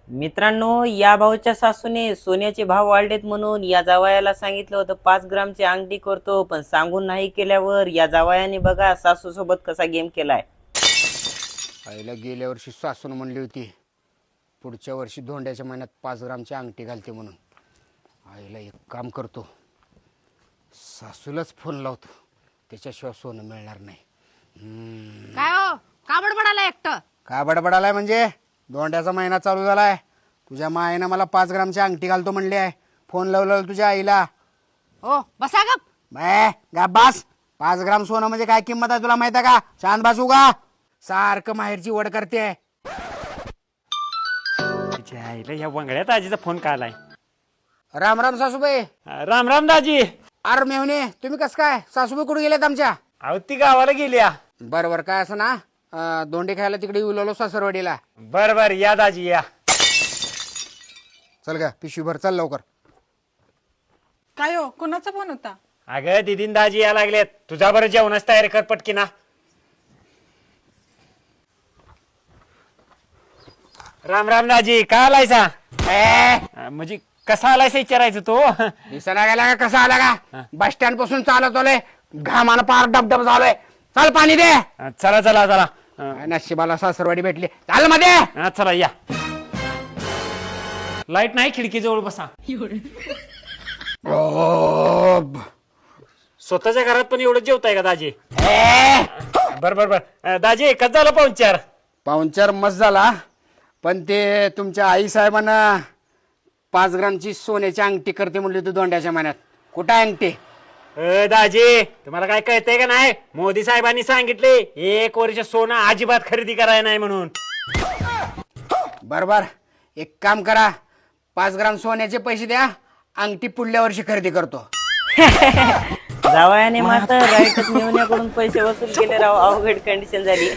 मित्रांनो, या भाऊच्या सासूने सोन्याचे भाव वाढलेत म्हणून या जावयाला सांगितलं होतं 5 ग्रामची अंगठी करतो, पण सांगून नाही केल्यावर या जावयाने बघा सासू सोबत कसा गेम केलाय. आईला गेल्या वर्षी सासून म्हणली होती पुढच्या वर्षी धोंड्याच्या महिन्यात 5 ग्रामची अंगठी घालते म्हणून. आईला एक काम करतो, सासूलाच फोन लावतो, त्याच्याशिवाय सोनं मिळणार नाही. काय हो का बडबडाला एकटं? काय बडबडालाय म्हणजे धोंड्याचा महिना चालू झालाय. तुझ्या मायनं मला 5 ग्रामची अंगठी घालतो म्हणली आहे. फोन लावलं तुझ्या आईला. हो बसा गप. बास. 5 ग्राम सोनं म्हणजे काय किंमत आहे तुला माहित आहे का? शांत बसू का? सारखं माहेरची वड करते. तिच्या आईला या वंगड्यात आजीचा फोन का आलाय? राम राम सासूबाई. राम राम दाजी. अरे मेवणे, तुम्ही कसं काय? सासूबाई कुठे गेलेत आमच्या? अहो ती गावाला गेल्या. बरोबर. काय असं ना, धोंडे खायला तिकडे उलवलो सासरवाडीला. बर बर या दाजी या. चल का पिशवीभर, चल लवकर. काय हो, कोणाचा फोन होता? अगं दिदीन दाजी या लागलेत. तुझा बरं जेवणाच तयारी कर पटकीना. राम राम दाजी. का आलायसा? म्हणजे कसा आलायसा विचारायचं तो. दिसायला गेला का? कसा आला का? बस स्टँड पासून चालत आलोय, घामाला पार डबडब झालोय. चल पाणी दे. चला चला चला. नशिबाला सासरवाडी भेटली. चाल मध्ये. चला या. लाईट नाही, खिडकी जवळ बसा. स्वतःच्या घरात पण एवढं जेवताय का दाजी? बर बर बर. दाजी कसं झालं पाहुणचार? पाहुणचार मस्त झाला, पण ते तुमच्या आई साहेबांना 5 ग्रामची सोन्याची अंगठी करते म्हणली होती धोंड्याच्या महिन्यात. कुठं आहे अंगठी? दाजी तुम्हाला काय कळतंय का नाही? मोदी साहेबांनी सांगितले 1 वर्ष सोनं अजिबात खरेदी करायला नाही म्हणून. बरोबर. एक काम करा, 5 ग्राम सोन्याचे पैसे द्या, अंगठी पुढल्या वर्षी खरेदी करतो. जावयाने मात्र राईटच मिळवण्याकडून पैसे वसूल केले राव. अवघड कंडिशन झाली.